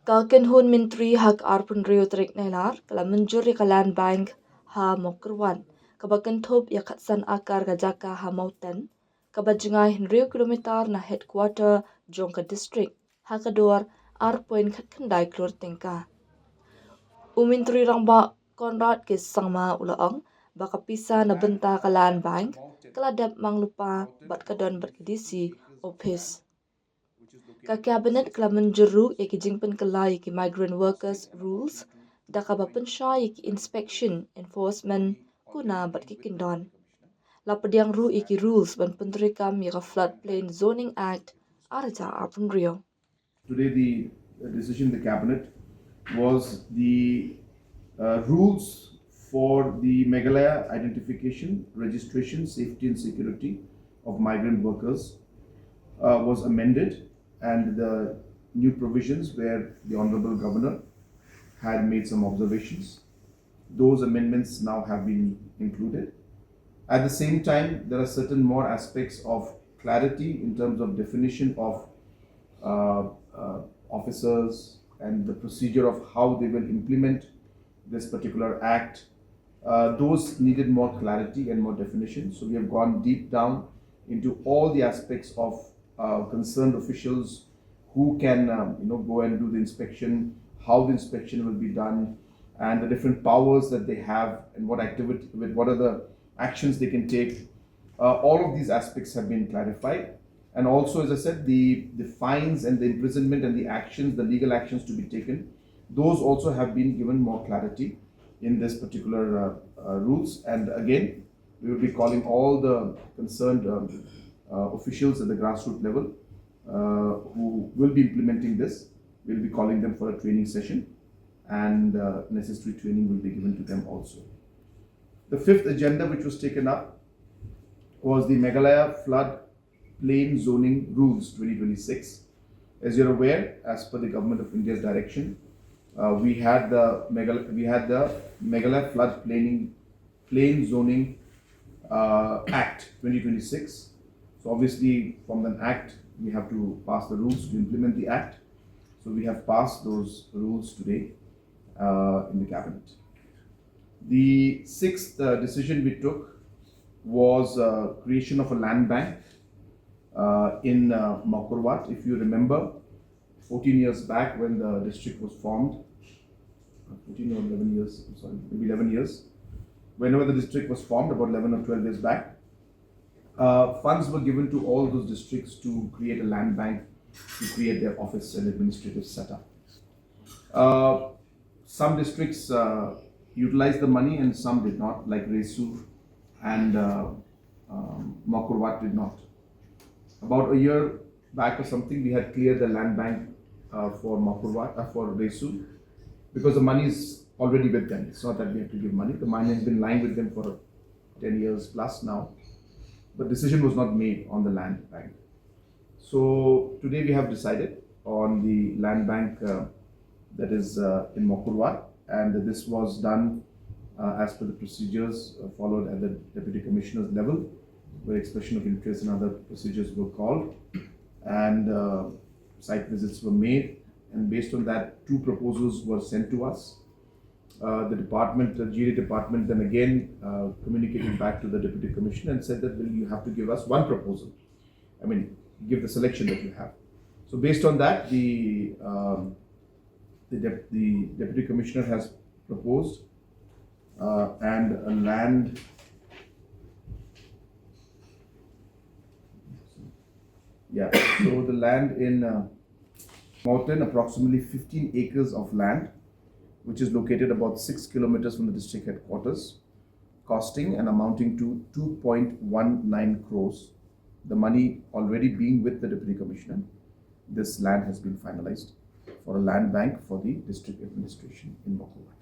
Kalken hun mintri hak arpun rio trik nelar, kala menjuri kalan bank ha mokerwan, kabakan top ya katsan akar gajaka ha mauten, kabajengay rio kilometer na headquarter jongka district, ha kador arpoin katkandai klur tingka. Umintri rang ba Konrad ke sangma ulaang, baka pisa na benta kalan bank, kaladap manglupa bat kadon bat kedisi office. Ka cabinet kala menjeru iki jingpen kala iki migrant workers rules da ka bapensha iki inspection enforcement kuna bat kikindon. La Pdiang ru iki rules ban pentrikam yaka floodplain zoning act arja apun rio. Today, the decision in the cabinet was the rules for the Meghalaya identification, registration, safety, and security of migrant workers was amended, and the new provisions where the Honorable Governor had made some observations. Those amendments now have been included. At the same time, there are certain more aspects of clarity in terms of definition of officers and the procedure of how they will implement this particular act. Those needed more clarity and more definition. So we have gone deep down into all the aspects of concerned officials who can go and do the inspection, how the inspection will be done, and the different powers that they have, and what activity, with what are the actions they can take. All of these aspects have been clarified, and also, as I said, the fines and the imprisonment and the actions, the legal actions to be taken, those also have been given more clarity in this particular rules. And again, we will be calling all the concerned officials at the grassroots level who will be implementing this. We'll be calling them for a training session, and necessary training will be given to them also. The fifth agenda which was taken up was the Meghalaya Flood Plain Zoning Rules 2026. As you're aware, as per the Government of India's direction, we had the Meghalaya Flood Plain Zoning Act 2026. So obviously, from the act, we have to pass the rules to implement the act. So we have passed those rules today in the cabinet. The sixth decision we took was creation of a land bank in Makurwat. If you remember, 14 years back when the district was formed, 14 or 11 years, I'm sorry, maybe 11 years, whenever the district was formed, about 11 or 12 years back, funds were given to all those districts to create a land bank, to create their office and administrative setup. Some districts utilized the money and some did not, like Resu and Makurwat did not. About a year back or something, we had cleared the land bank for Makurwat, for Resu, because the money is already with them. It's not that we have to give money. The money has been lying with them for 10 years plus now. But decision was not made on the land bank. So today we have decided on the land bank that is in Makurwat, and this was done as per the procedures followed at the Deputy Commissioner's level, where expression of interest and other procedures were called, and site visits were made, and based on that, 2 proposals were sent to us. The department, the GD department, then again communicated back to the Deputy Commissioner and said that, well, you have to give us 1 proposal. I mean, give the selection that you have. So based on that, the Deputy Commissioner has proposed and a land. Yeah, so the land in Mountain, approximately 15 acres of land, which is located about 6 kilometers from the district headquarters, costing and amounting to 2.19 crores. The money already being with the Deputy Commissioner. This land has been finalized for a land bank for the district administration in Meghalaya.